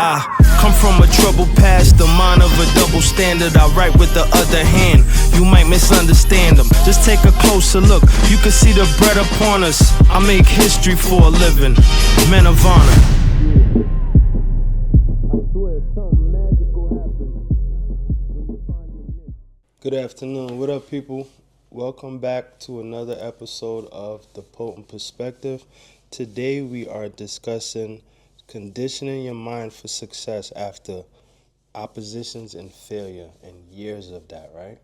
I come from a troubled past, the mind of a double standard. I write with the other hand, you might misunderstand them. Just take a closer look, you can see the bread upon us. I make history for a living, men of honor. Good afternoon, what up people? Welcome back to another episode of The Potent Perspective. Today we are discussing conditioning your mind for success after oppositions and failure and years of that, right?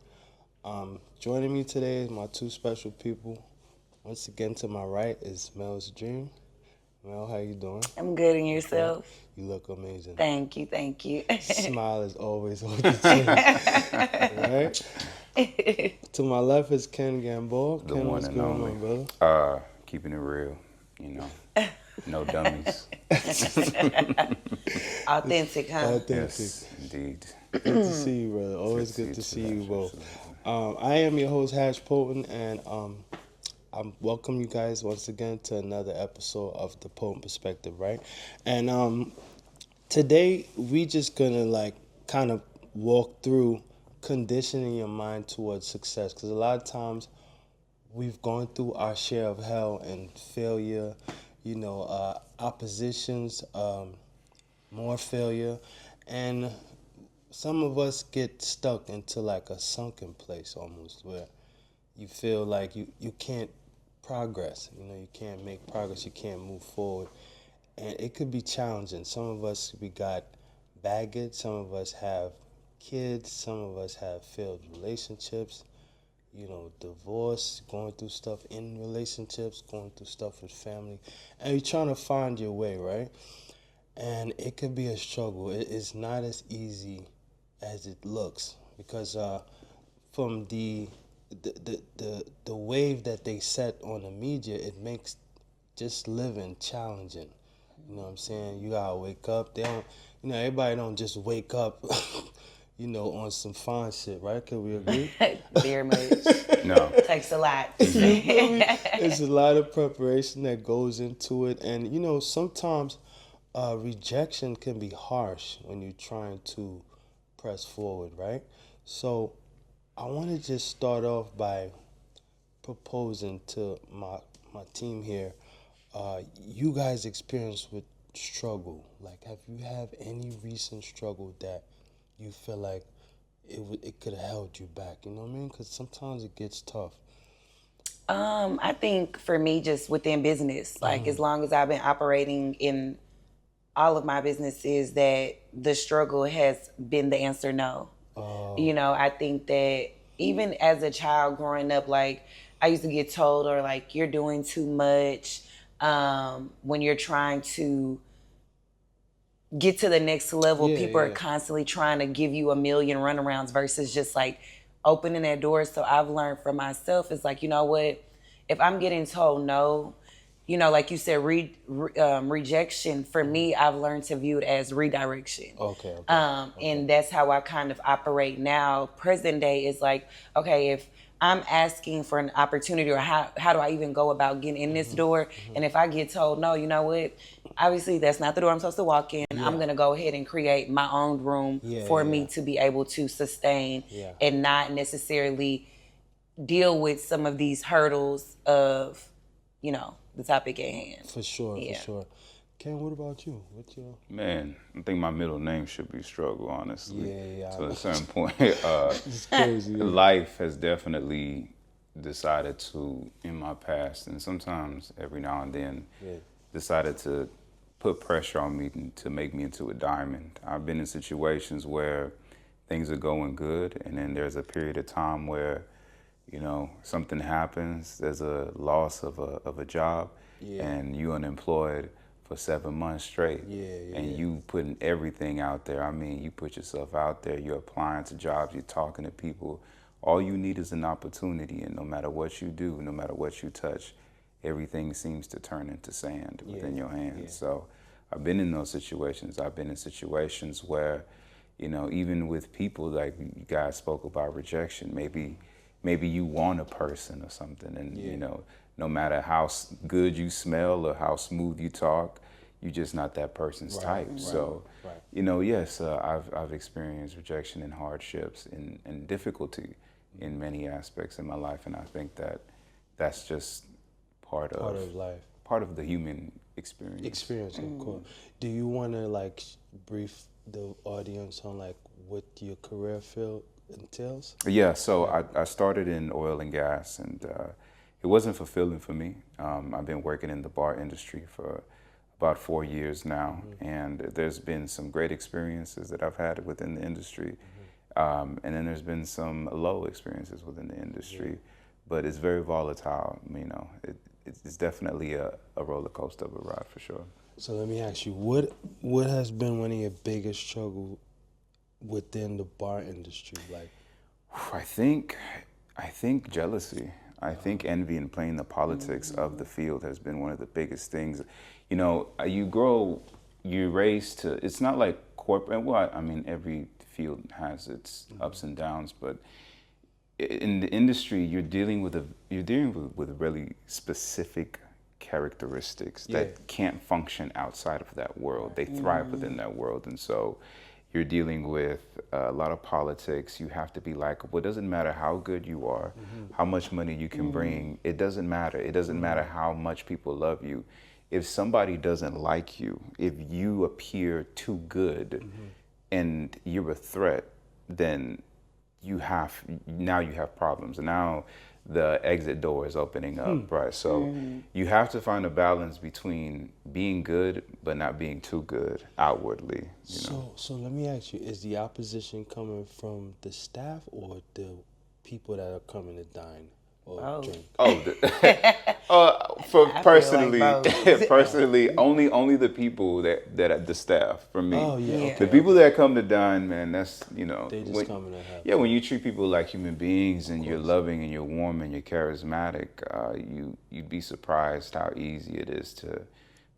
Joining me today is my two special people. Once again, to my right is Mel's Dream. Mel, how you doing? I'm good, and yourself? You look amazing. Thank you. Smile is always on the chin, right? To my left is Ken Gamboa. The Ken, one what's and going only. on, brother? Keeping it real, no dummies. Authentic, huh? Authentic. Yes, indeed. Good to see you, brother. Always good to see you both. I am your host, Hash Potent, and I welcome you guys once again to another episode of The Potent Perspective, right? And today we just gonna kind of walk through conditioning your mind towards success, because a lot of times we've gone through our share of hell and failure, oppositions, more failure, and some of us get stuck into like a sunken place almost, where you feel like you can't progress, you can't make progress, you can't move forward, and it could be challenging. Some of us, we got baggage, some of us have kids, some of us have failed relationships, divorce, going through stuff in relationships, going through stuff with family, and you're trying to find your way, right? And it could be a struggle. It's not as easy as it looks, because from the wave that they set on the media, it makes just living challenging. You know what I'm saying? You gotta wake up. They don't, everybody don't just wake up, on some fun shit, right? Can we agree? Very much. No. Takes a lot. It's a lot of preparation that goes into it, and sometimes rejection can be harsh when you're trying to press forward, right? So I want to just start off by proposing to my team here. You guys experience with struggle. Like, have you had any recent struggle that you feel like it could have held you back? You know what I mean? Because sometimes it gets tough. I think for me, just within business, as long as I've been operating in all of my businesses, that the struggle has been the answer no. I think that even as a child growing up, I used to get told, or you're doing too much when you're trying to get to the next level. People are constantly trying to give you a million runarounds versus just opening that door. So I've learned for myself, it's you know what, if I'm getting told no, like you said, rejection, for me, I've learned to view it as redirection. Okay. And that's how I kind of operate now. Present day is okay, if I'm asking for an opportunity, or how do I even go about getting in this door? And if I get told no, you know what? Obviously, that's not the door I'm supposed to walk in. I'm going to go ahead and create my own room for me to be able to sustain and not necessarily deal with some of these hurdles of, the topic at hand. For sure. Ken, what about you? What's your... Man, I think my middle name should be Struggle, honestly. Yeah. To a certain point. It's crazy. Life has definitely decided to, in my past, and sometimes every now and then, decided to put pressure on me to make me into a diamond. I've been in situations where things are going good, and then there's a period of time where something happens, there's a loss of a job, and you're unemployed for 7 months straight. And you putting everything out there. I mean, you put yourself out there, you're applying to jobs, you're talking to people. All you need is an opportunity, and no matter what you do, no matter what you touch, everything seems to turn into sand within your hands. So I've been in those situations. I've been in situations where, even with people, like you guys spoke about rejection, maybe you want a person or something, and no matter how good you smell or how smooth you talk, you're just not that person's type. So, right. yes, I've experienced rejection and hardships and difficulty in many aspects in my life, and I think that's just part of life. part of the human experience. Experience, of course. Do you want to like brief the audience on like what your career field entails? Yeah, so I started in oil and gas, and it wasn't fulfilling for me. I've been working in the bar industry for about 4 years now, and there's been some great experiences that I've had within the industry, and then there's been some low experiences within the industry, but it's very volatile. It's definitely a roller coaster of a ride for sure. So let me ask you, what has been one of your biggest struggles within the bar industry? Like, I think jealousy. I think envy and playing the politics of the field has been one of the biggest things. You grow, you're raised to. It's not like corporate. Well, I mean, every field has its ups and downs, but in the industry, you're dealing with really specific characteristics that can't function outside of that world. They thrive within that world, and so you're dealing with a lot of politics. You have to be likable. It doesn't matter how good you are, how much money you can bring. It doesn't matter. It doesn't matter how much people love you. If somebody doesn't like you, if you appear too good and you're a threat, then you have problems. And now the exit door is opening up, right? So you have to find a balance between being good but not being too good outwardly. So let me ask you: is the opposition coming from the staff or the people that are coming to dine or drink? Personally, both. personally, only the people that the staff for me. Oh yeah, okay. The people that come to dine, man, that's They just coming to have. Yeah, when you treat people like human beings and you're loving and you're warm and you're charismatic, you'd be surprised how easy it is to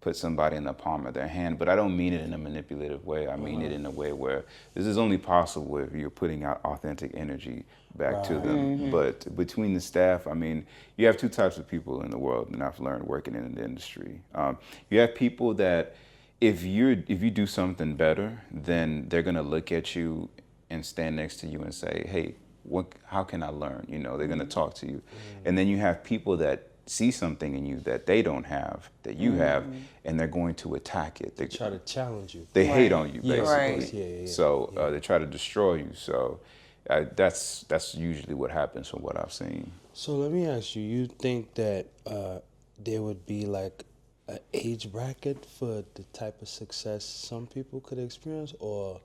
put somebody in the palm of their hand. But I don't mean it in a manipulative way. I mean it in a way where this is only possible if you're putting out authentic energy back to them. But between the staff, I mean, you have two types of people in the world, and I've learned working in the industry. You have people that if you do something better, then they're gonna look at you and stand next to you and say, "Hey, how can I learn?" They're gonna talk to you. And then you have people that see something in you that they don't have, that you have, and they're going to attack it. They Try to challenge you. They hate on you, basically. Right. Yeah. So they try to destroy you. So that's usually what happens from what I've seen. So let me ask you: you think that there would be like an age bracket for the type of success some people could experience, or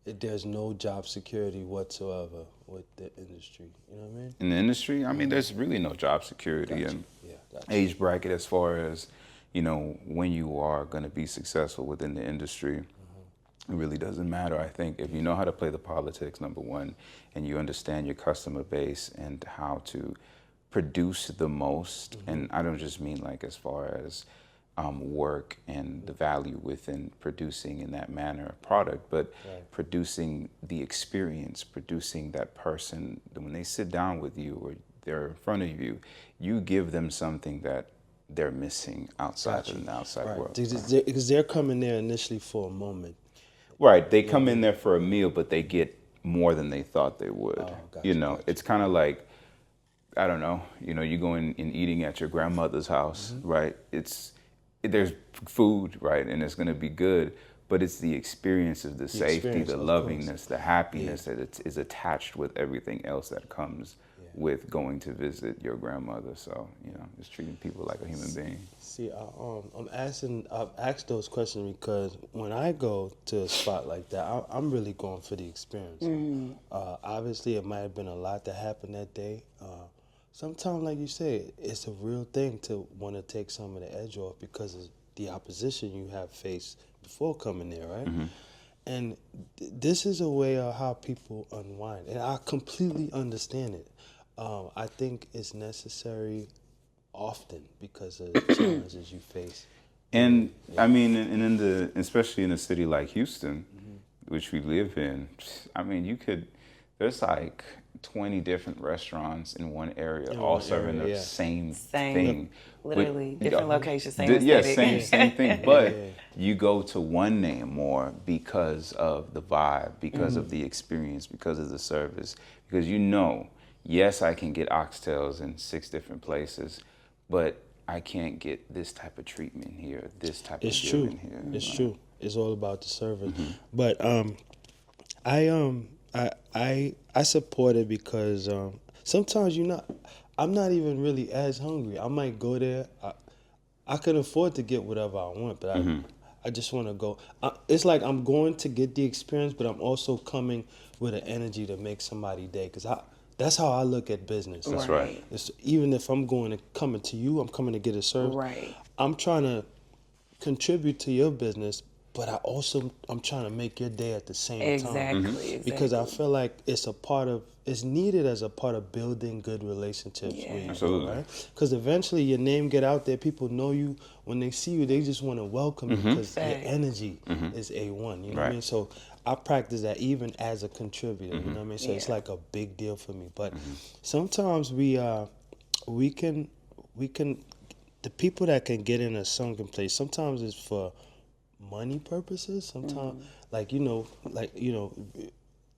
there's no job security whatsoever with the industry? You know what I mean? In the industry, I mean, there's really no job security and age bracket as far as, when you are going to be successful within the industry. It really doesn't matter. I think if you know how to play the politics, number one, and you understand your customer base and how to produce the most, and I don't just mean like as far as work and the value within producing in that manner a product, but producing the experience, producing that person, when they sit down with you or they're in front of you, you give them something that they're missing outside of the outside world. Because they're coming there initially for a moment. Right, they come in there for a meal, but they get more than they thought they would. It's kind of like, I don't know, you go in and eating at your grandmother's house, right? There's food, right, and it's gonna be good, but it's the experience of the safety, the lovingness, the happiness that is attached with everything else that comes with going to visit your grandmother. So, just treating people like a human being. See, I've asked those questions because when I go to a spot like that, I'm really going for the experience. Obviously, it might have been a lot that happened that day. Sometimes, like you said, it's a real thing to want to take some of the edge off because of the opposition you have faced before coming there, right? And this is a way of how people unwind, and I completely understand it. I think it's necessary often because of the challenges you face. And I mean, especially in a city like Houston, which we live in, I mean, there's like 20 different restaurants in one area, In all one serving area, the yeah. same Same. thing. Literally, But, different locations, same yeah, aesthetic. same thing. But you go to one name more because of the vibe, because of the experience, because of the service, because yes, I can get oxtails in 6 different places, but I can't get this type of treatment here, this type It's of deal true. in here. It's true. It's all about the service. But I support it because sometimes I'm not even really as hungry. I might go there. I can afford to get whatever I want, but I just want to go. It's like I'm going to get the experience, but I'm also coming with an energy to make somebody day. That's how I look at business. That's right. It's, even if I'm coming to you, I'm coming to get a service. Right. I'm trying to contribute to your business, but I'm trying to make your day at the same time. Exactly. Because I feel like it's needed as a part of building good relationships Yeah. where you Absolutely. go, right? Because eventually your name get out there, people know you. When they see you, they just want to welcome you because your Fact. energy is A1. You know what I Right. mean? So I practice that even as a contributor. You know what I mean? So it's Yeah. like a big deal for me. But sometimes we can the people that can get in a sunken place. Sometimes it's for money purposes. Sometimes,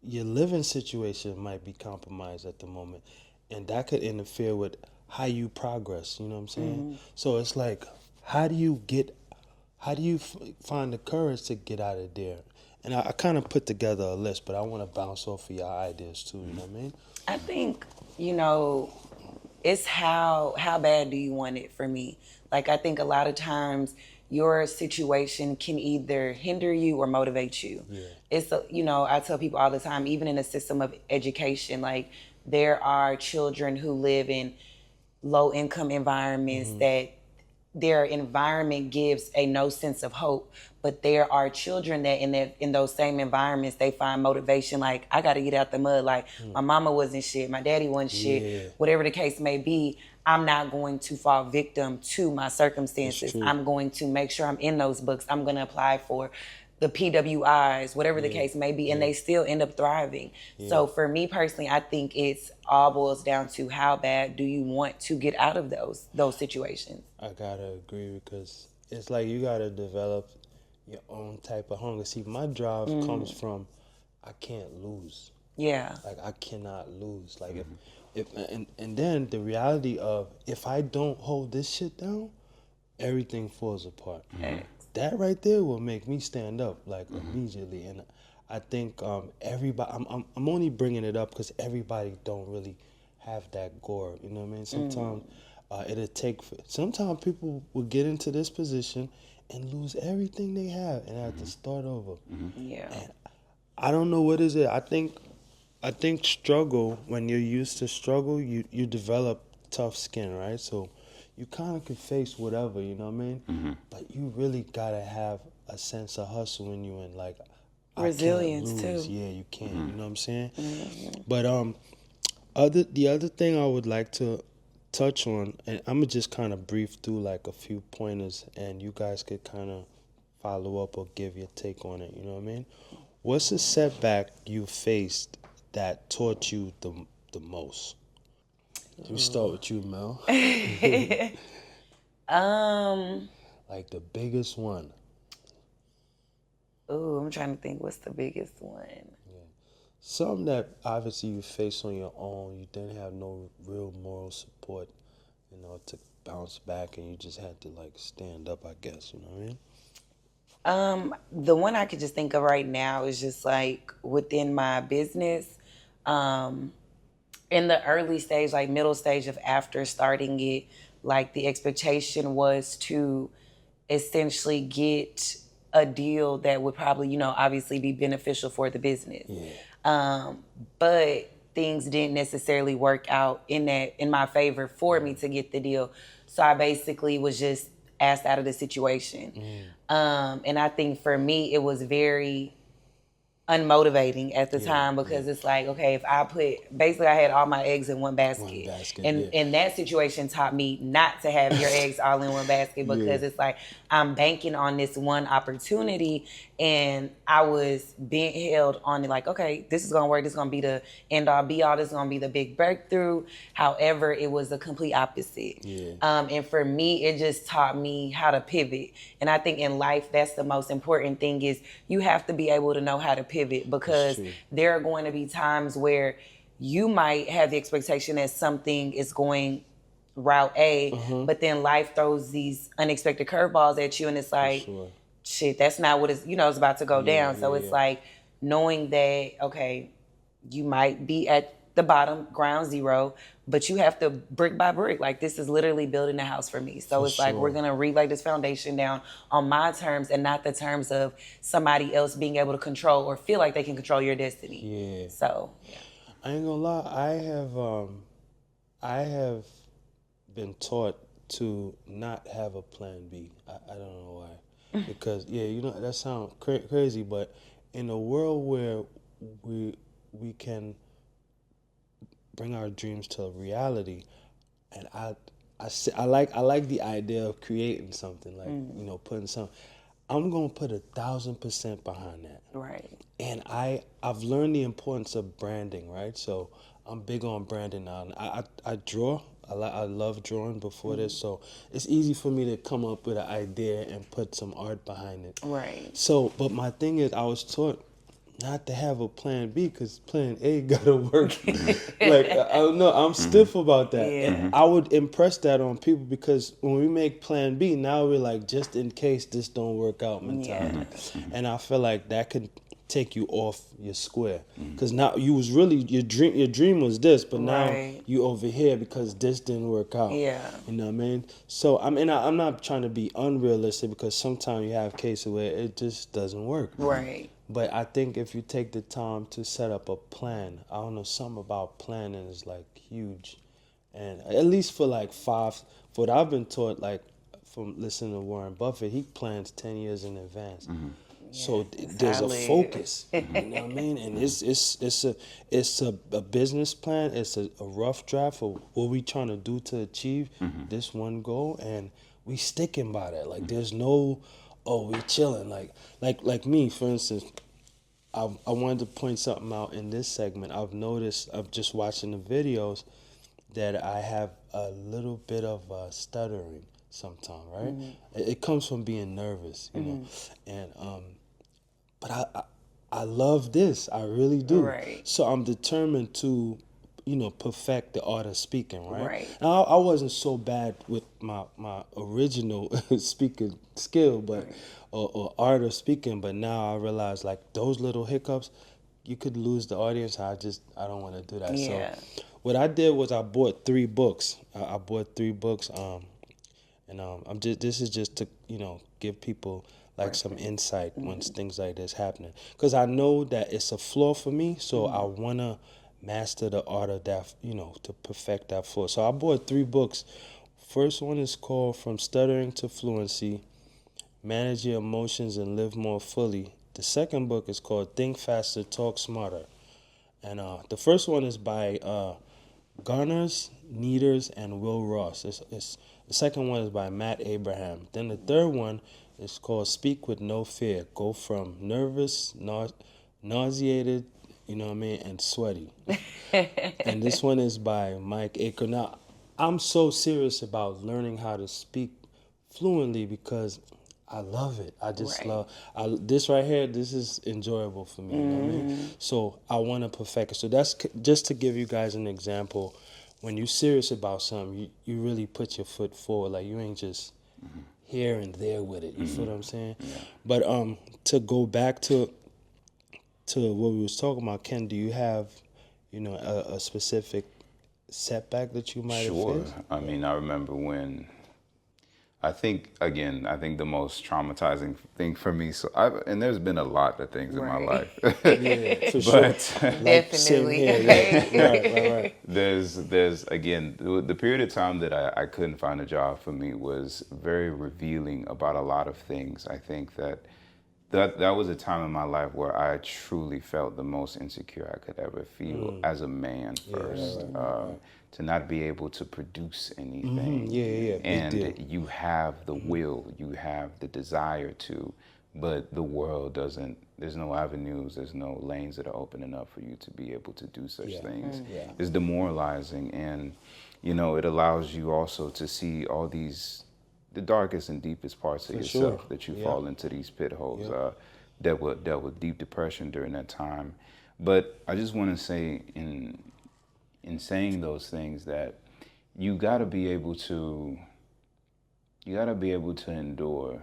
your living situation might be compromised at the moment, and that could interfere with how you progress. You know what I'm saying? So it's like, how do you find the courage to get out of there? And I kind of put together a list, but I want to bounce off of your ideas too. You know what I mean? I think, it's how bad do you want it for me? Like, I think a lot of times your situation can either hinder you or motivate you. Yeah. It's, I tell people all the time, even in the system of education, like, there are children who live in low income environments that their environment gives a no sense of hope, but there are children that in those same environments they find motivation. Like, I got to get out the mud. Like, my mama wasn't shit, my daddy wasn't shit, whatever the case may be. I'm not going to fall victim to my circumstances. I'm going to make sure I'm in those books. I'm going to apply for the PWIs, whatever the case may be, and they still end up thriving. So for me personally, I think it's all boils down to how bad do you want to get out of those situations. I gotta agree because it's like you gotta develop your own type of hunger. See, my drive comes from I can't lose. Yeah. Like I cannot lose. Like if and then the reality of if I don't hold this shit down, everything falls apart. That right there will make me stand up like immediately. And I think everybody. I'm only bringing it up because everybody don't really have that gore. You know what I mean? Sometimes it'll take. Sometimes people will get into this position and lose everything they have and have to start over. Yeah. And I don't know what is it. I think struggle, when you're used to struggle, you develop tough skin, right? So you kind of can face whatever, you know what I mean? But you really gotta have a sense of hustle in you and like Resilience, I can't lose. too. Yeah, you can't. You know what I'm saying? But the other thing I would like to touch on, and I'm gonna just kind of brief through like a few pointers, and you guys could kind of follow up or give your take on it. You know what I mean? What's a setback you faced that taught you the most? We start with you, Mel. Like the biggest one. I'm trying to think what's the biggest one. Something that obviously you faced on your own. You didn't have no real moral support, to bounce back, and you just had to like stand up, I guess. You know what I mean? The one I could just think of right now is just like within my business, in the early stage, like middle stage of after starting it, like the expectation was to essentially get a deal that would probably, obviously be beneficial for the business. But things didn't necessarily work out in my favor for me to get the deal. So I basically was just asked out of the situation. And I think for me, it was very unmotivating at the time because it's like, okay, if I basically I had all my eggs in one basket. And that situation taught me not to have your eggs all in one basket because it's like I'm banking on this one opportunity And I was being held on it like, okay, this is gonna work, this is gonna be the end all be all, this is gonna be the big breakthrough. However, it was the complete opposite. And for me, it just taught me how to pivot. And I think in life, that's the most important thing is you have to be able to know how to pivot, because there are going to be times where you might have the expectation that something is going route A, but then life throws these unexpected curveballs at you, and it's like, shit, that's not what it's about to go down. So it's like knowing that, okay, you might be at the bottom, ground zero, but you have to brick by brick. Like, this is literally building a house for me. So it's like, we're going to relay this foundation down on my terms and not the terms of somebody else being able to control or feel like they can control your destiny. Yeah. So, yeah. I ain't gonna lie. I have been taught to not have a plan B. I don't know why. Because, that sounds crazy, but in a world where we can bring our dreams to reality, and I like the idea of creating something, like putting something. I'm gonna put 1,000% behind that. Right. And I've learned the importance of branding, right? So I'm big on branding now. I draw. I love drawing before this, so it's easy for me to come up with an idea and put some art behind it. Right. So, but my thing is, I was taught not to have a plan B because plan A gotta work. Like, I don't know, I'm stiff about that. Yeah. And I would impress that on people, because when we make plan B, now we're like, just in case this don't work out mentality. And I feel like that could take you off your square, because now you was really your dream was this, but now you over here because this didn't work out. You know what I mean? So I'm not trying to be unrealistic, because sometimes you have cases where it just doesn't work. Right. But I think if you take the time to set up a plan, I don't know, something about planning is like huge. And at least for what I've been taught, like from listening to Warren Buffett, he plans 10 years in advance. So there's a focus, you know what I mean? And it's a business plan. It's a rough draft of what we trying to do to achieve this one goal, and we sticking by that. Like, there's no, we chilling. Like me, for instance, I wanted to point something out in this segment. I've noticed, of just watching the videos, that I have a little bit of stuttering sometimes, right? It comes from being nervous, you know, and but I love this. I really do. Right. So I'm determined to, perfect the art of speaking, right? Right. Now, I wasn't so bad with my original speaking skill, but or art of speaking, but now I realize, like, those little hiccups, you could lose the audience. I don't want to do that. Yeah. So what I did was I bought 3 books. I bought 3 books. And this is just to give people like some insight when things like this happening, because I know that it's a flaw for me, so I wanna master the art of that, to perfect that flaw. So I bought 3 books. First one is called From Stuttering to Fluency: Manage Your Emotions and Live More Fully. The second book is called Think Faster, Talk Smarter. And the first one is by Garners, Needers, and Will Ross. The second one is by Matt Abraham. Then the third one is called Speak with No Fear. Go from nervous, nauseated, and sweaty. And this one is by Mike Aker. Now, I'm so serious about learning how to speak fluently because I love it. I just love this right here. This is enjoyable for me. You know what I mean? So I want to perfect it. So that's just to give you guys an example. When you're serious about something, you really put your foot forward. Like, you ain't just here and there with it. You feel what I'm saying? Yeah. But to go back to what we was talking about, Ken, do you have, a specific setback that you might have faced? I mean, I remember when. I think the most traumatizing thing for me. And there's been a lot of things in my life. Yeah, for sure. Definitely. Right. There's again, the period of time that I couldn't find a job for me was very revealing about a lot of things. I think that was a time in my life where I truly felt the most insecure I could ever feel as a man first. To not be able to produce anything. Yeah. And you have the will, you have the desire to but the world doesn't. There's no avenues. There's no lanes that are open enough for you to be able to do such things. Yeah. It's demoralizing, and it allows you also to see all these the darkest and deepest parts of yourself sure. that you Yeah. fall into these pit holes. Yep. Dealt with deep depression during that time, but I just want to say in saying those things that you got to be able to endure.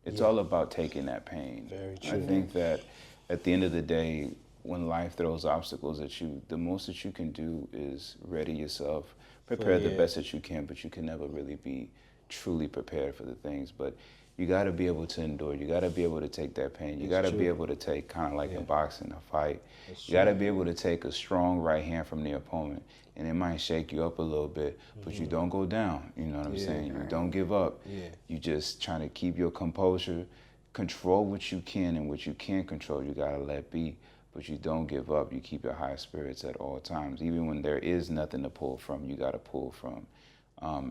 It's all about taking that pain. Very true. I think that at the end of the day, when life throws obstacles at you, the most that you can do is ready yourself, prepare the best that you can, but you can never really be truly prepared for the things. But you got to be able to endure. You got to be able to take that pain. You got to be able to take, kind of like in boxing, a fight. You got to be able to take a strong right hand from the opponent, and it might shake you up a little bit, but you don't go down. You know what I'm saying? You don't give up. You just trying to keep your composure, control what you can, and what you can't control, you got to let be. But you don't give up. You keep your high spirits at all times. Even when there is nothing to pull from, you got to pull from.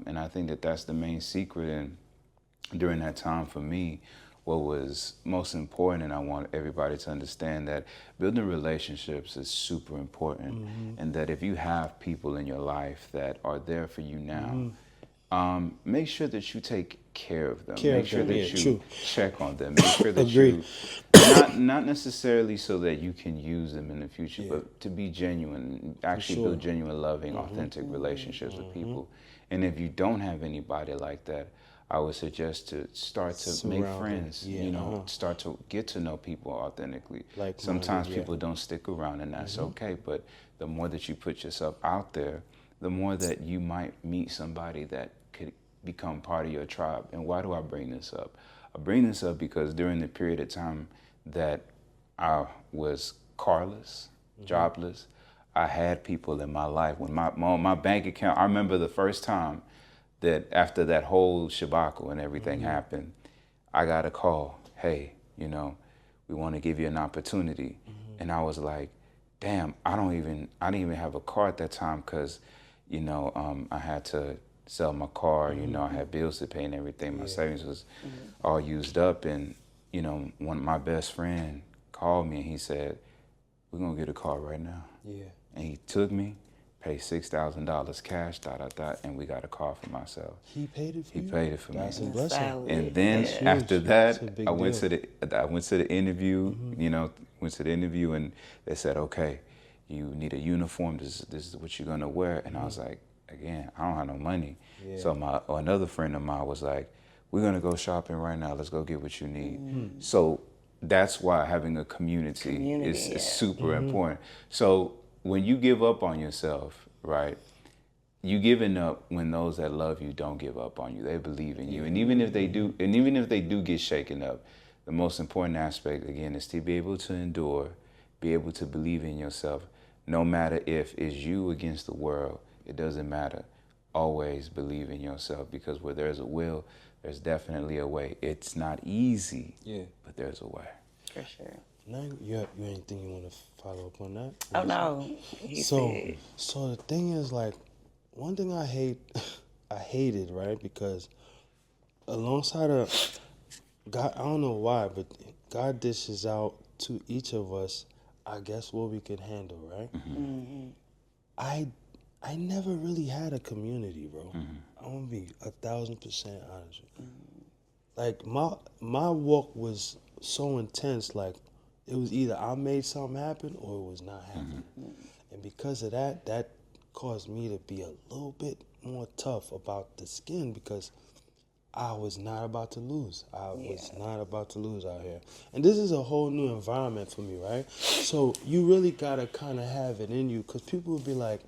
And I think that that's the main secret. And during that time for me, what was most important, and I want everybody to understand that building relationships is super important, and that if you have people in your life that are there for you now, make sure that you take care of them. Make sure that you check on them. Make sure that you not necessarily so that you can use them in the future, but to be genuine, actually build genuine, loving, authentic relationships with people. And if you don't have anybody like that, I would suggest to start to make friends, start to get to know people authentically. Sometimes people don't stick around, and that's okay, but the more that you put yourself out there, the more that you might meet somebody that could become part of your tribe. And why do I bring this up? I bring this up because during the period of time that I was carless, jobless, I had people in my life. When my bank account, I remember the first time that after that whole shibako and everything happened, I got a call. Hey, we want to give you an opportunity. And I was like, damn, I didn't even have a car at that time because, I had to sell my car. I had bills to pay and everything. My savings was all used up. And, my best friend called me and he said, we're going to get a car right now. Yeah. And he took me, paid $6,000 cash, and we got a car for myself. He paid it for you? He paid it for me. That's a blessing. And then after that, I went to the interview, went to the interview and they said, okay, you need a uniform. This is what you're going to wear. And I was like, again, I don't have no money. Yeah. So another friend of mine was like, we're going to go shopping right now. Let's go get what you need. So that's why having a community is super important. So when you give up on yourself, right, you giving up when those that love you don't give up on you. They believe in you. And even if they do get shaken up, the most important aspect, again, is to be able to endure, be able to believe in yourself. No matter if it's you against the world, it doesn't matter. Always believe in yourself, because where there's a will, there's definitely a way. It's not easy, but there's a way. For sure. Now, you have anything you want to follow up on that? Oh, no. So the thing is, like, one thing I hated, right? Because alongside of God, I don't know why, but God dishes out to each of us, I guess, what we can handle, right? I never really had a community, bro. I'm gonna be 1,000% honest with you. Like, my walk was so intense, like, it was either I made something happen or it was not happening. And because of that, that caused me to be a little bit more tough about the skin, because I was not about to lose. I was not about to lose out here. And this is a whole new environment for me, right? So you really got to kind of have it in you, because people will be like,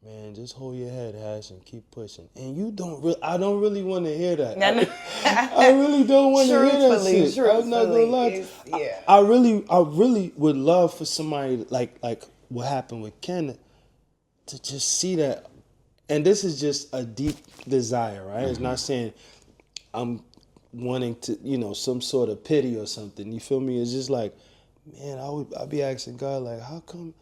man, just hold your head, Hash, and keep pushing. And you don't really, I don't really want to hear that. I really don't want to hear that shit. I'm not gonna lie. I really would love for somebody like what happened with Ken to just see that. And this is just a deep desire, right? It's not saying I'm wanting to, some sort of pity or something. You feel me? It's just like, man, I'd be asking God, like, how come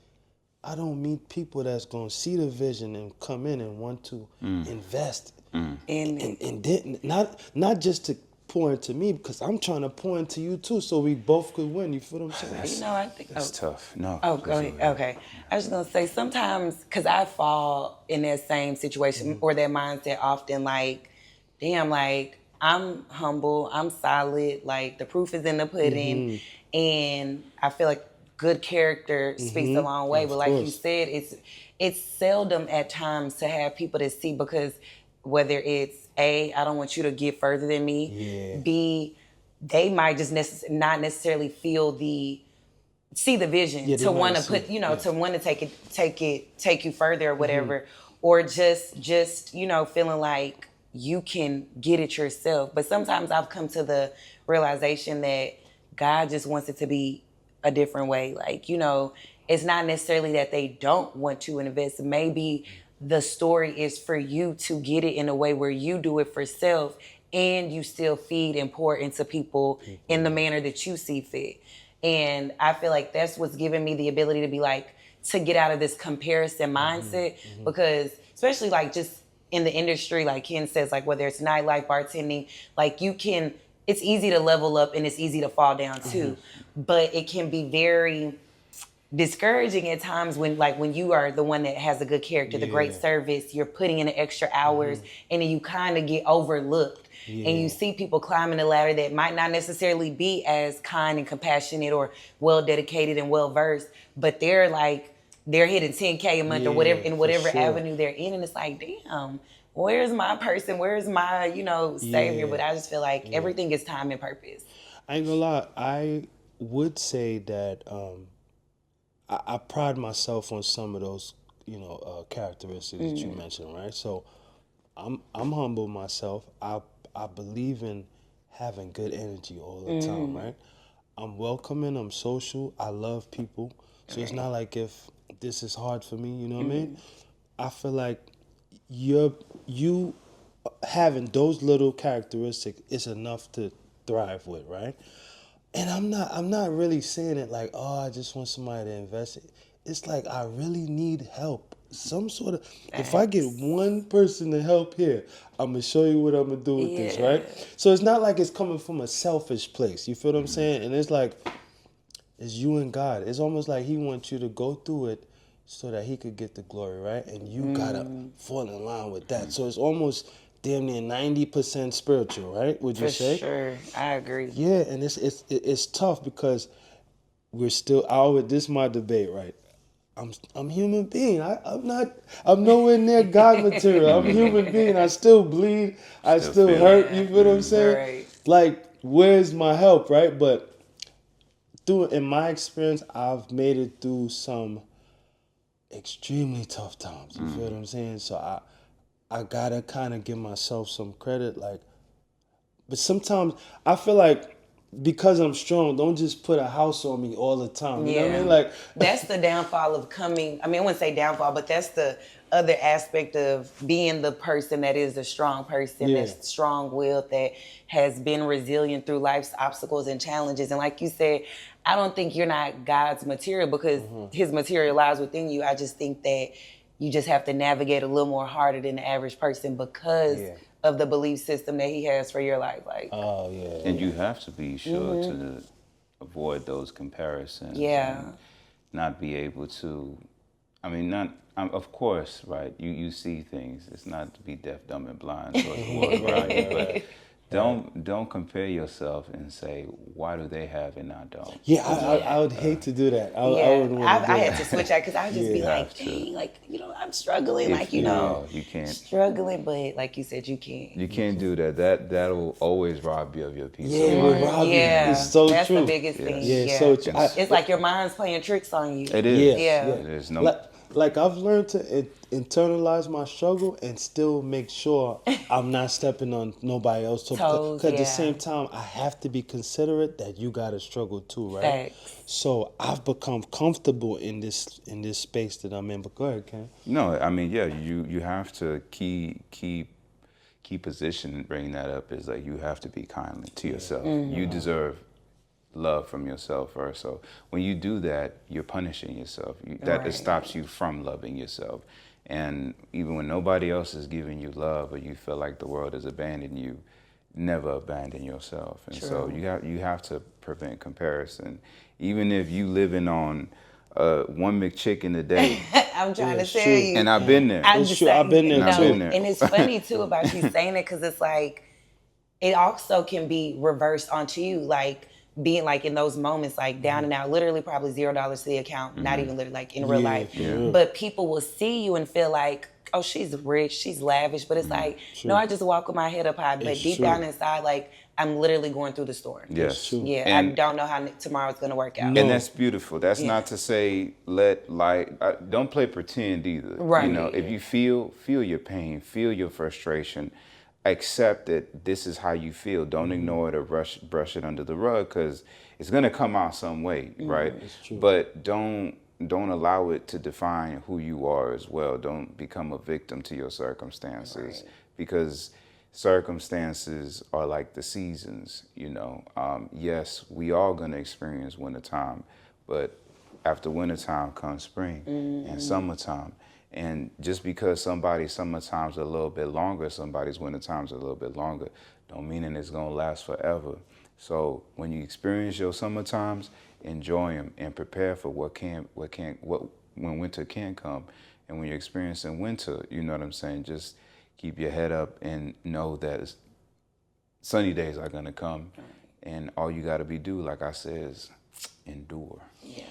I don't meet people that's gonna see the vision and come in and want to invest in not just to pour into me because I'm trying to pour into you too, so we both could win. You feel what I'm saying? I think That's tough. No. Oh, go ahead. Okay. I was just gonna say sometimes because I fall in that same situation or that mindset often. Like, damn, like I'm humble, I'm solid. Like the proof is in the pudding, and I feel like good character speaks a long way. Of But like you course. said, it's seldom at times to have people that see because whether it's A, I don't want you to get further than me. Yeah. B, they might just not necessarily feel the see the vision Yeah, they to might want to see. put to want to take you further or Mm-hmm. whatever, or just feeling like you can get it yourself. But sometimes I've come to the realization that God just wants it to be a different way. Like, it's not necessarily that they don't want to invest. Maybe the story is for you to get it in a way where you do it for self and you still feed and pour into people in the manner that you see fit. And I feel like that's what's given me the ability to be like, to get out of this comparison mindset, because especially like just in the industry, like Ken says, like whether it's nightlife, bartending, like it's easy to level up and it's easy to fall down too. But it can be very discouraging at times when you are the one that has a good character, the great service, you're putting in the extra hours, and then you kind of get overlooked. And you see people climbing the ladder that might not necessarily be as kind and compassionate or well dedicated and well versed, but they're hitting 10K a month or whatever in whatever avenue they're in, and it's like, damn, where's my person? Where's my savior? But I just feel like everything is time and purpose. I ain't gonna lie. I would say that I pride myself on some of those, characteristics that you mentioned, right? So I'm humble myself. I believe in having good energy all the time, right? I'm welcoming. I'm social. I love people. So it's not like if this is hard for me, you know what I mean? I feel like you having those little characteristics is enough to thrive with, right? And I'm not really saying it like, oh, I just want somebody to invest. It's like I really need help. Some sort of if I get one person to help here, I'm gonna show you what I'm gonna do with this, right? So it's not like it's coming from a selfish place. You feel what I'm saying? And it's like it's you and God. It's almost like He wants you to go through it so that He could get the glory, right? And you gotta fall in line with that. So it's almost damn near 90% spiritual, right? Would you say? For sure, I agree. Yeah, and it's tough because we're still this is my debate, right? I'm human being. I'm nowhere near God material. I'm a human being. I still bleed. I still hurt. You feel what I'm saying? Right. Like, where's my help, right? But in my experience, I've made it through some extremely tough times. You feel what I'm saying? So I gotta kind of give myself some credit, like. But sometimes I feel like because I'm strong, don't just put a house on me all the time. You know what I mean? Like that's the downfall of coming. I mean, I wouldn't say downfall, but that's the other aspect of being the person that is a strong person, that's strong-willed, that has been resilient through life's obstacles and challenges. And like you said, I don't think you're not God's material because His material lies within you. I just think that you just have to navigate a little more harder than the average person because of the belief system that He has for your life. Like, and you have to be sure to avoid those comparisons. Yeah. And not be able to, I mean, of course, right, you see things. It's not to be deaf, dumb, and blind towards the world around you, but don't compare yourself and say, why do they have and I don't? Yeah, I would hate to do that. I wouldn't want to do I that. had to switch out because I would just be like, dang, like, I'm struggling, you can't. Struggling, but like you said, you can't. You can't do that. That'll always rob you of your peace Yeah, of mind. rob you. Yeah, It's so that's true. the biggest thing. Yeah, it's so true. It's like your mind's playing tricks on you. It is. Yeah. There's no. Like I've learned to internalize my struggle and still make sure I'm not stepping on nobody else's toes. Because at the same time, I have to be considerate that you got to struggle too, right? Facts. So I've become comfortable in this space that I'm in. But go ahead, Ken. No, I mean, yeah, you have to key position in bringing that up is like you have to be kindly to yourself. You deserve love from yourself first. So when you do that, you're punishing yourself. It stops you from loving yourself. And even when nobody else is giving you love or you feel like the world has abandoned you, never abandon yourself. And True. so you have to prevent comparison. Even if you living on one McChicken a day, I'm trying to it's tell true. you. and I've been there. I'm It's just true. I've been there And I've too. been there. And it's funny too about you saying it because it's like it also can be reversed onto you, like being like in those moments, like down and out, literally probably $0 to the account, not even literally like in real Yeah, life. for real. But people will see you and feel like, oh, she's rich, she's lavish. But it's like, no, I just walk with my head up high. But It's deep true. down inside, like I'm literally going through the storm. Yes. true. Yeah, I And don't know how tomorrow's gonna work out. No. And that's beautiful. That's not to say don't play pretend either. Right. You know, if you feel your pain, feel your frustration, accept that this is how you feel. Don't ignore it or brush it under the rug because it's gonna come out some way, right? true. But don't allow it to define who you are as well. Don't become a victim to your circumstances because circumstances are like the seasons, you know. Yes, we all gonna experience wintertime, but after wintertime comes spring and summertime. And just because somebody's summertime's a little bit longer, somebody's wintertime's a little bit longer, don't mean that it's gonna last forever. So when you experience your summertimes, enjoy them and prepare for when winter can come. And when you're experiencing winter, you know what I'm saying? Just keep your head up and know that sunny days are gonna come. And all you gotta do, like I said, is endure. Yeah.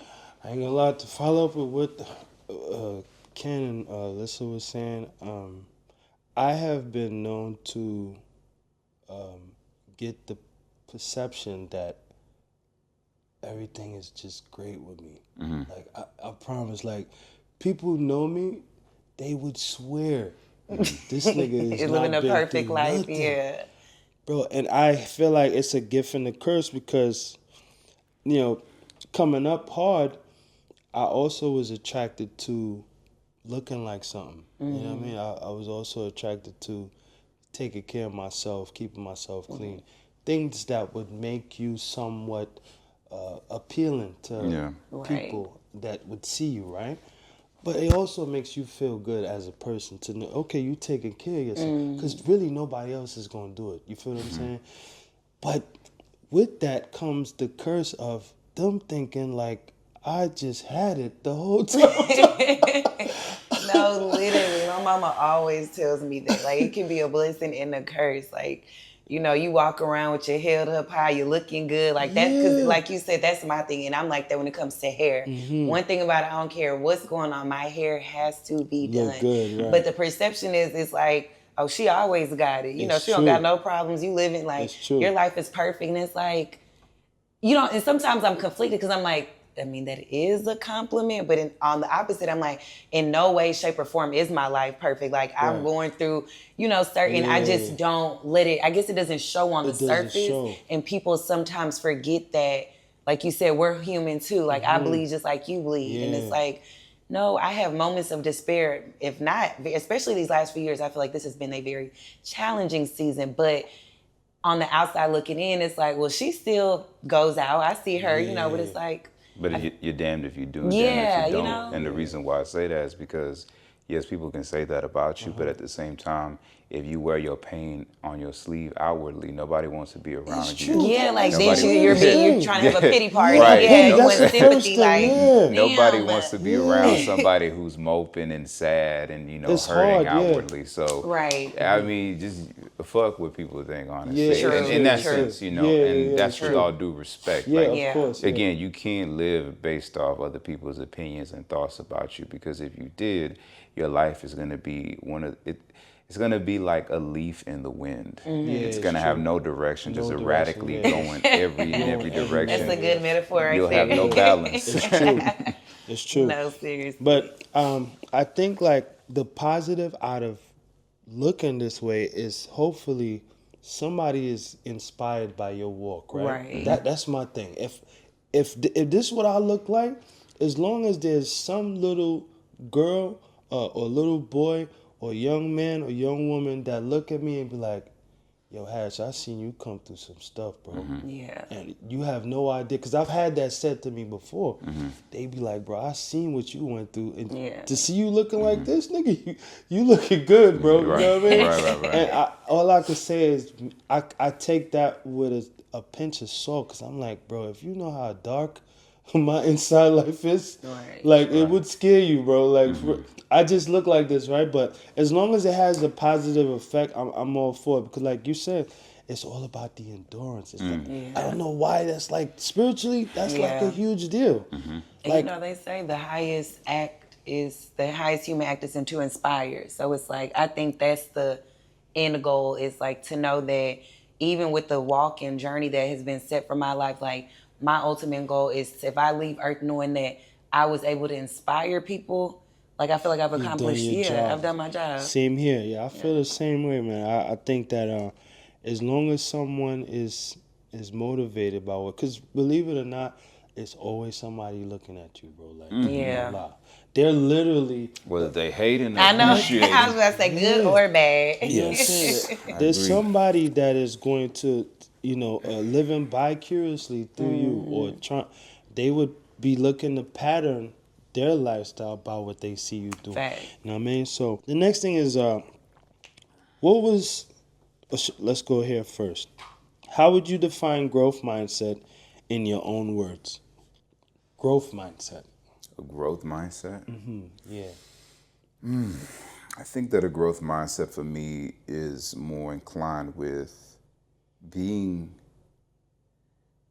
I ain't gonna lie, to follow up with what Ken and Alyssa was saying, I have been known to get the perception that everything is just great with me. Like, I promise, like, people who know me, they would swear, this nigga is You're not living a been perfect through life, nothing. yeah. Bro, and I feel like it's a gift and a curse because, you know, coming up hard, I also was attracted to looking like something. You know what I mean? I was also attracted to taking care of myself, keeping myself clean. Things that would make you somewhat appealing to people that would see you, right? But it also makes you feel good as a person to know, okay, you taking care of yourself. Because really nobody else is going to do it. You feel what I'm saying? But with that comes the curse of them thinking like, I just had it the whole time. No, literally, my mama always tells me that. Like, it can be a blessing and a curse. Like, you know, you walk around with your head up high, you're looking good. Like that, because like you said, that's my thing. And I'm like that when it comes to hair. One thing about it, I don't care what's going on. My hair has to be Look done. good, right. But the perception is, it's like, oh, she always got it. You know, It's she don't true. got no problems. You living like, It's true. your life is perfect. And it's like, you know, and sometimes I'm conflicted because I'm like, I mean, that is a compliment, but on the opposite, I'm like, in no way, shape, or form is my life perfect. Like, I'm going through, you know, certain, I just don't let it, I guess it doesn't show on the doesn't surface. show. And people sometimes forget that, like you said, we're human too. Like, I bleed just like you bleed. And it's like, no, I have moments of despair. If not, especially these last few years, I feel like this has been a very challenging season. But on the outside looking in, it's like, well, she still goes out. I see her, you know, but it's like, But you're damned if you do, and Yeah, damned if you you don't. know? And the reason why I say that is because, yes, people can say that about you, but at the same time, if you wear your pain on your sleeve outwardly, nobody wants to be around you. yeah, like then Nobody- you're trying to have a pity party. Right. Yeah, you That's want the sympathy. first Like, thing, Nobody damn, wants to be around somebody who's moping and sad and, you know, It's hurting hard, yeah. outwardly. So, Right. I mean, just fuck what people think, honestly. Yeah, True, in that true. sense, you know, Yeah, and yeah, that's with true. all due respect. Yeah, Like, of Yeah. course. Yeah. again, you can't live based off other people's opinions and thoughts about you, because if you did, your life is going to be it's going to be like a leaf in the wind. It's it's going to have true. no direction, No just direction, erratically yeah. going in every direction. That's a good metaphor right You'll there. have no balance. It's true. It's true. No, seriously. But I think like the positive out of looking this way is hopefully somebody is inspired by your walk, right? Right. That's my thing. If this is what I look like, as long as there's some little girl or little boy or young man or young woman that look at me and be like, yo, Hash, I seen you come through some stuff, bro. Yeah. And you have no idea, because I've had that said to me before. They be like, bro, I seen what you went through. And Yeah. to see you looking like this, nigga, you looking good, bro. You Right. know what I mean? Right. And all I could say is I take that with a pinch of salt, because I'm like, bro, if you know how dark my inside life is, Right. like, it would scare you, bro. Like, I just look like this, right? But as long as it has a positive effect, I'm all for it. Because like you said, it's all about the endurance. It's like, I don't know why that's like, spiritually, that's like a huge deal. And Like, you know, they say the highest human act is to inspire. So it's like, I think that's the end goal, is like to know that even with the walk and journey that has been set for my life, like my ultimate goal is, if I leave Earth knowing that I was able to inspire people, like I feel like I've you've done accomplished, your job. I've done my job. Same here. Yeah, I feel the same way, man. I think that as long as someone is motivated by what, because believe it or not, it's always somebody looking at you, bro. Like, Yeah. no lie. They're literally, Whether they hating or I know. appreciating. I was gonna say good or bad. you know what I'm Yes. saying? I There's agree. somebody that is going to, living vicariously through you, or they would be looking to pattern their lifestyle by what they see you do. Fact. You know what I mean? So the next thing is, what was, let's go here first. How would you define growth mindset in your own words? Growth mindset. A growth mindset. Yeah. I think that a growth mindset for me is more inclined with being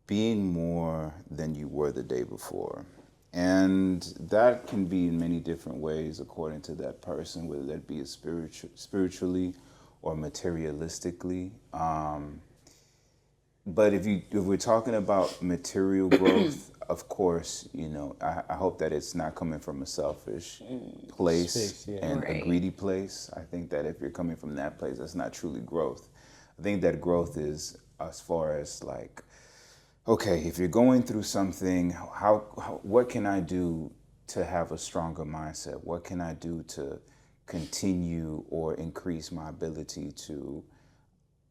more than you were the day before. And that can be in many different ways according to that person, whether that be spiritually or materialistically. But if we're talking about material growth, of course, I hope that it's not coming from a selfish place Space, yeah. and a Right. greedy place. I think that if you're coming from that place, that's not truly growth. I think that growth is as far as like, okay, if you're going through something, what can I do to have a stronger mindset? What can I do to continue or increase my ability to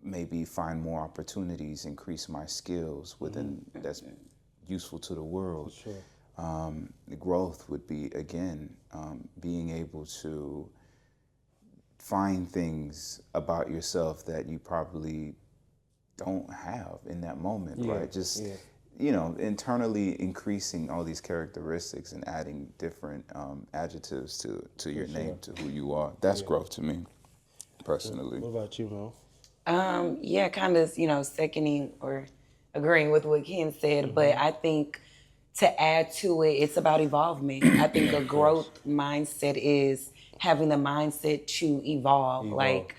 maybe find more opportunities, increase my skills within that's useful to the world. Sure. The growth would be, again, being able to find things about yourself that you probably don't have in that moment, right? Just, internally increasing all these characteristics and adding different adjectives to your name, to who you are. That's growth to me, personally. What about you, Mo? Yeah, kind of, seconding or agreeing with what Ken said, but I think to add to it, it's about evolvement. I think a growth mindset is having the mindset to evolve. Like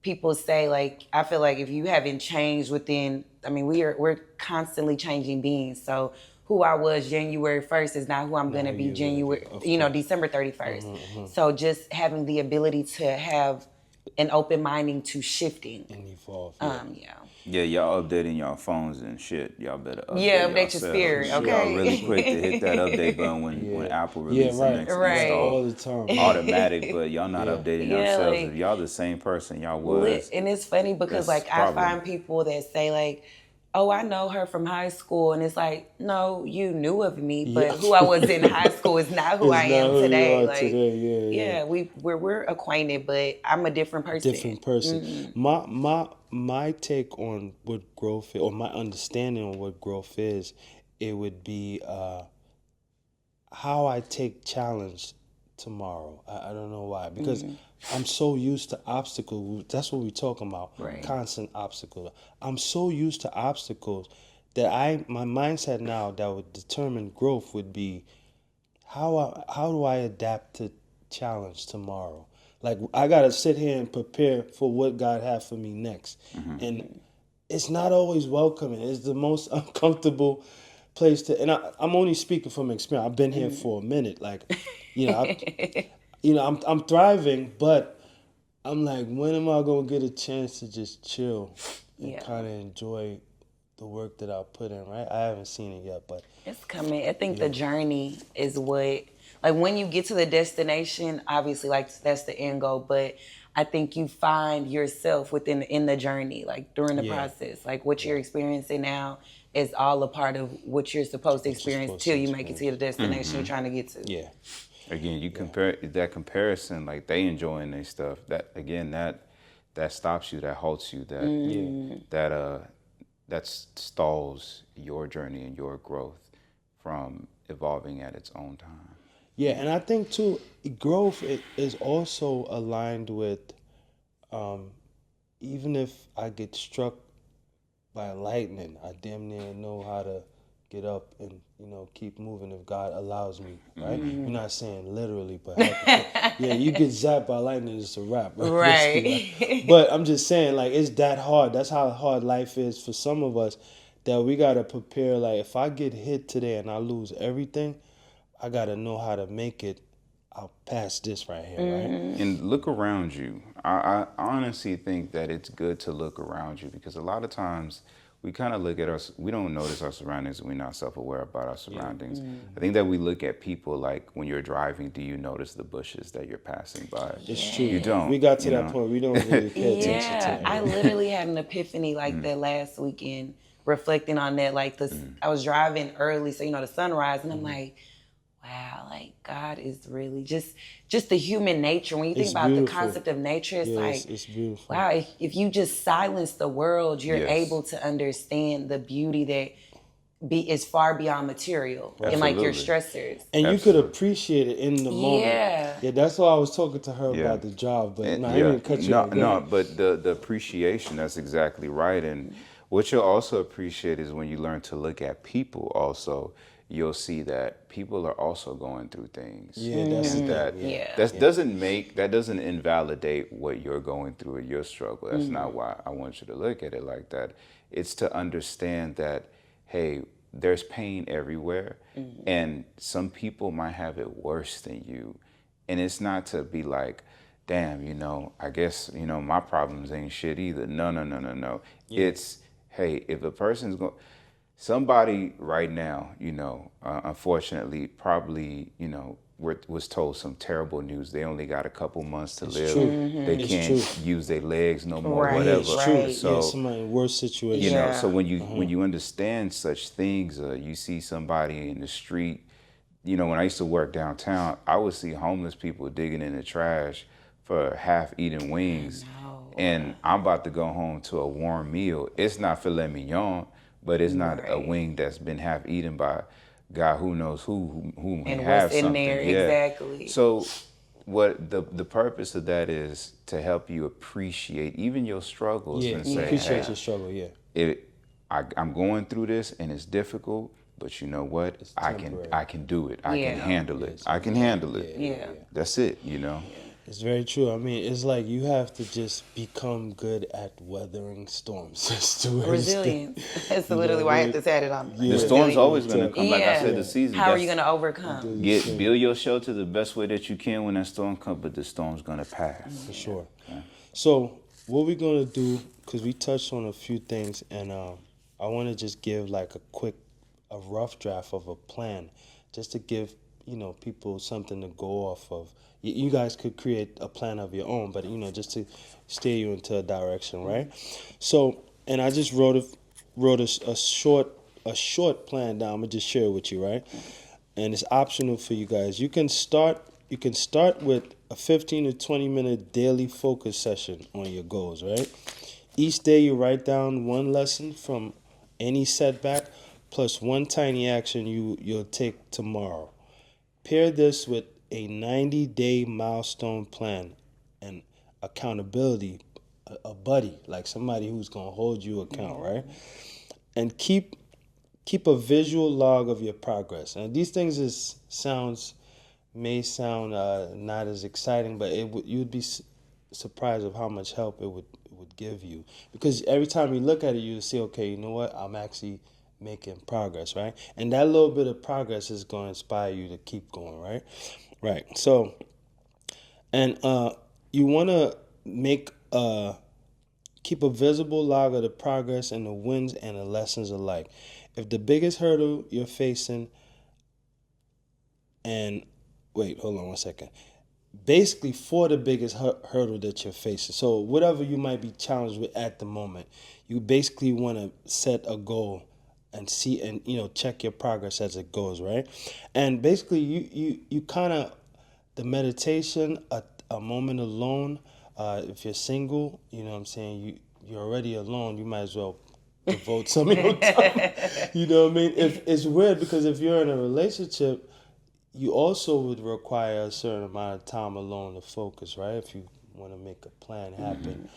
people say, like, I feel like if you haven't changed we're constantly changing beings. So who I was January 1st is not who I'm going to be December 31st. So just having the ability to have an open minding to shifting. And evolve. Yeah, y'all updating y'all phones and shit. Y'all better update update your yourselves. spirit, Y'all okay? really quick to hit that update button when Apple releases the next All install. the time. Automatic, but y'all not updating yourselves. like- If y'all the same person y'all was, And it's funny because That's like I problem. find people that say like, oh, I know her from high school, and it's like, no, you knew of me, but who I was in high school is not who I am today. Like, today. we're acquainted, but I'm a different person. Different person. My take on what growth is, or my understanding on what growth is, it would be how I take challenge tomorrow. I don't know why, because I'm so used to obstacles. That's what we're talking about. Right. Constant obstacles. I'm so used to obstacles that my mindset now that would determine growth would be how do I adapt to challenge tomorrow? Like, I gotta sit here and prepare for what God has for me next, and it's not always welcoming. It's the most uncomfortable place to. And I'm only speaking from experience. I've been here for a minute. Like, I'm thriving, but I'm like, when am I gonna get a chance to just chill and kind of enjoy the work that I put in? Right? I haven't seen it yet, but It's coming. I think the journey is what, like when you get to the destination, obviously like that's the end goal, but I think you find yourself in the journey, like during the process. Like what you're experiencing now is all a part of what you're supposed to experience till you make it to the destination you're trying to get to. Yeah. Again, you compare that comparison, like they enjoying their stuff. That again, that stops you, that halts you, that stalls your journey and your growth from evolving at its own time. Yeah, and I think too, growth is also aligned with, even if I get struck by lightning, I damn near know how to get up and keep moving if God allows me. Right? You're not saying literally, but yeah, you get zapped by lightning, it's a wrap. Right. Right? But I'm just saying, like, it's that hard. That's how hard life is for some of us. That we gotta prepare. Like, if I get hit today and I lose everything, I gotta know how to make it out past this right here, right? And look around you. I honestly think that it's good to look around you, because a lot of times we kind of look at us, we don't notice our surroundings and we're not self-aware about our surroundings. I think that we look at people like when you're driving, do you notice the bushes that you're passing by? It's true. You don't. We got to you that know? point. We don't really pay attention to Yeah, that. I literally had an epiphany like that last weekend, reflecting on that. Like I was driving early, so the sunrise, and I'm like, wow, like God is really just the human nature. When you think It's about beautiful. the concept of nature, it's Yeah, like, it's beautiful. wow, if you just silence the world, you're Yes. able to understand the beauty that is far beyond material and like your Absolutely. stressors. And you could appreciate it in the moment. Yeah. That's why I was talking to her Yeah. about the job, but And- no, I didn't cut you off. Go no, ahead. but the appreciation, that's exactly right. And what you'll also appreciate is when you learn to look at people also, you'll see that people are also going through things. Yeah, that's and the that thing, yeah. that doesn't invalidate what you're going through or your struggle. That's not why I want you to look at it like that. It's to understand that, hey, there's pain everywhere, and some people might have it worse than you. And it's not to be like, damn, I guess, my problems ain't shit either. No, no, no, no, no. It's, hey, if a person's going, somebody right now, unfortunately, probably, was told some terrible news. They only got a couple months to live. true. They It's can't true. use their legs no more, Right, whatever. It's true. right. So, Yeah, somebody in worse situation. Yeah. so when you understand such things, you see somebody in the street. When I used to work downtown, I would see homeless people digging in the trash for half-eaten wings, and I'm about to go home to a warm meal. It's not filet mignon, but it's not a wing that's been half-eaten by God who knows who And has what's in something. there, Yeah. exactly. So what the purpose of that is to help you appreciate even your struggles Yeah, and say, appreciate hey, your struggle, yeah. I'm going through this and it's difficult, but you know what? I can do it. I Yeah. can handle it. I can handle it. Yeah. That's it, It's very true. I mean, it's like you have to just become good at weathering storms. Just to Resilience. That's literally why I have to say it on. The storm's always going to come. Like I said, the season. How are you going to overcome? build your shelter the best way that you can when that storm comes, but the storm's going to pass. For sure. So what we're gonna do, because we touched on a few things, and I want to just give like a rough draft of a plan, just to give people something to go off of. You guys could create a plan of your own, but just to steer you into a direction, right? So, and I just wrote a short plan down. I'm gonna just share it with you, right? And it's optional for you guys. You can start with a 15 to 20 minute daily focus session on your goals, right? Each day you write down one lesson from any setback plus one tiny action you'll take tomorrow. Pair this with a 90-day milestone plan and accountability, a buddy, like somebody who's going to hold you account, right? And keep a visual log of your progress. And these things may sound not as exciting, but you'd be surprised of how much help it would give you, because every time you look at it, you see, okay, you know what, I'm actually making progress, right? And that little bit of progress is going to inspire you to keep going, right? So, and you want to keep a visible log of the progress and the wins and the lessons alike. If the biggest hurdle you're facing, and wait, hold on one second. basically for the biggest hurdle that you're facing. So whatever you might be challenged with at the moment, you basically want to set a goal and see and check your progress as it goes, right? And basically you kind of the meditation, a moment alone. If you're single, you know what I'm saying, you're already alone, you might as well devote some of your time. You know what I mean? If it's weird because if you're in a relationship, you also would require a certain amount of time alone to focus, right? If you want to make a plan happen.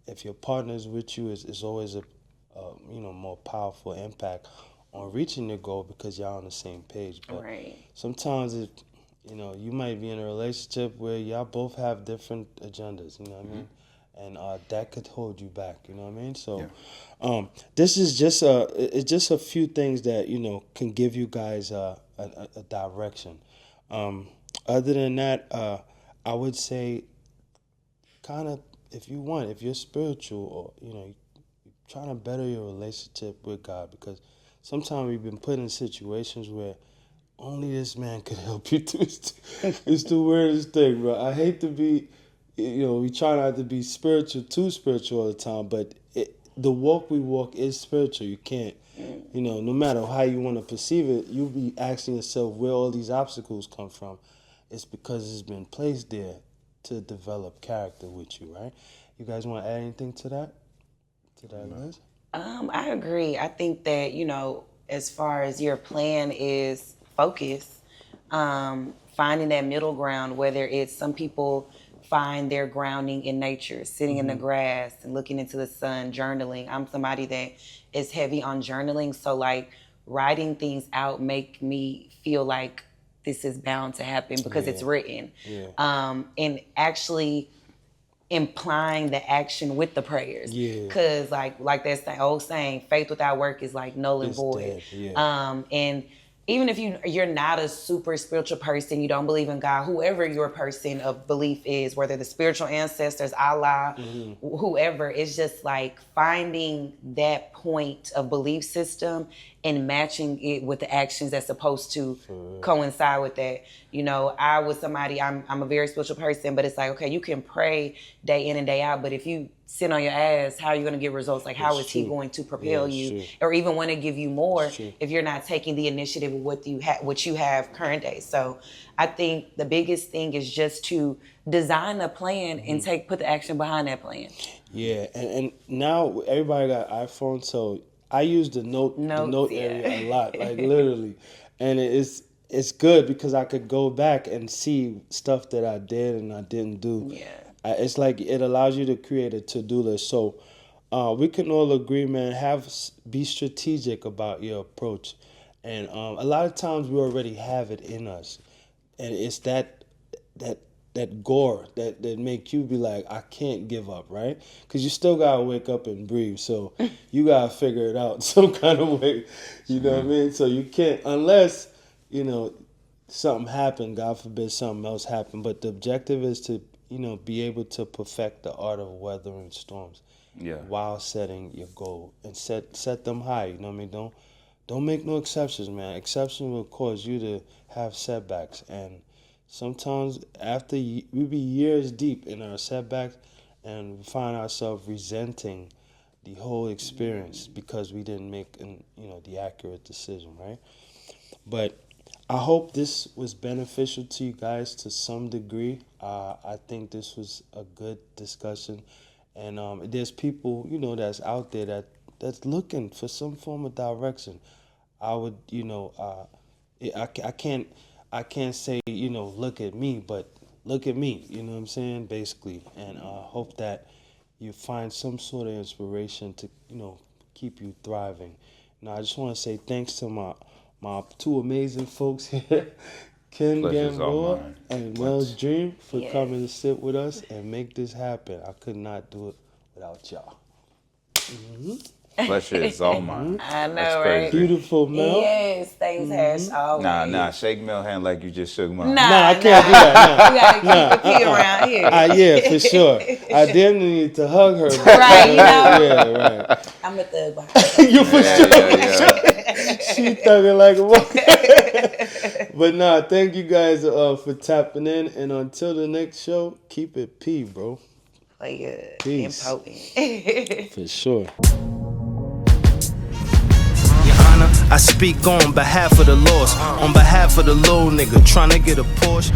If your partner's with you, it's always a more powerful impact on reaching your goal because y'all on the same page. But Right. sometimes you might be in a relationship where y'all both have different agendas, you know what I mean? And that could hold you back, you know what I mean? So this is it's just a few things that, can give you guys a direction. Other than that, I would say kind of if you're spiritual or, you're trying to better your relationship with God because sometimes we've been put in situations where only this man could help you through it. It's the weirdest thing, bro. I hate to be, we try not to be too spiritual all the time, but the walk we walk is spiritual. You can't, no matter how you want to perceive it, you'll be asking yourself where all these obstacles come from. It's because it's been placed there to develop character with you, right? You guys want to add anything to that? Liz? I agree. I think that, as far as your plan is focus, finding that middle ground, whether it's some people find their grounding in nature, sitting in the grass and looking into the sun, journaling. I'm somebody that is heavy on journaling. So like writing things out make me feel like this is bound to happen because it's written. Yeah. And actually implying the action with the prayers. Yeah. Cause like that old saying, faith without work is like null and It's void. dead, yeah. And even if you're not a super spiritual person, you don't believe in God, whoever your person of belief is, whether the spiritual ancestors, Allah, whoever, it's just like finding that point of belief system and matching it with the actions that's supposed to coincide with that. I was somebody, I'm a very spiritual person, but it's like, okay, you can pray day in and day out, but if you sit on your ass, how are you going to get results? Like, how is he going to propel you or even want to give you more if you're not taking the initiative of what you have current day? So I think the biggest thing is just to design a plan and put the action behind that plan. Yeah, and now everybody got iPhones, so I use the note area a lot, like literally, and it's good because I could go back and see stuff that I did and I didn't do. Yeah. It's like it allows you to create a to-do list. So we can all agree, man, be strategic about your approach. And a lot of times we already have it in us. And it's that gore that make you be like, I can't give up, right? Because you still got to wake up and breathe. So you got to figure it out some kind of way. You know what I mean? So you can't, unless, something happened, God forbid something else happened. But the objective is to, be able to perfect the art of weathering storms while setting your goal and set them high. You know what I mean? Don't make no exceptions, man. Exception will cause you to have setbacks. And sometimes after we be years deep in our setbacks and we find ourselves resenting the whole experience because we didn't make the accurate decision, right? But I hope this was beneficial to you guys to some degree. I think this was a good discussion, and there's people that's out there that's looking for some form of direction. I would I can't say look at me, but look at me. You know what I'm saying, basically, and I hope that you find some sort of inspiration to keep you thriving. Now I just want to say thanks to my two amazing folks here, Ken Pleasure's all Gamboa mine. and Wells Dream, for Yes. coming to sit with us and make this happen. I could not do it without y'all. Pleasure is all mine. I know, That's right? crazy. Beautiful, Mel. Yes, thanks, Hash. Always. Nah, shake Mel hand like you just shook mine. Nah, I can't do that. We gotta keep the P around here. Yeah, for sure. I damn need to hug her. Right, Yeah, right. I'm a thug behind. You for sure. Yeah. She thugging like a But nah, thank you guys for tapping in. And until the next show, keep it P, bro. Play good. Peace. And potent. For sure. Your Honor, I speak on behalf of the lost, on behalf of the little nigga trying to get a Porsche.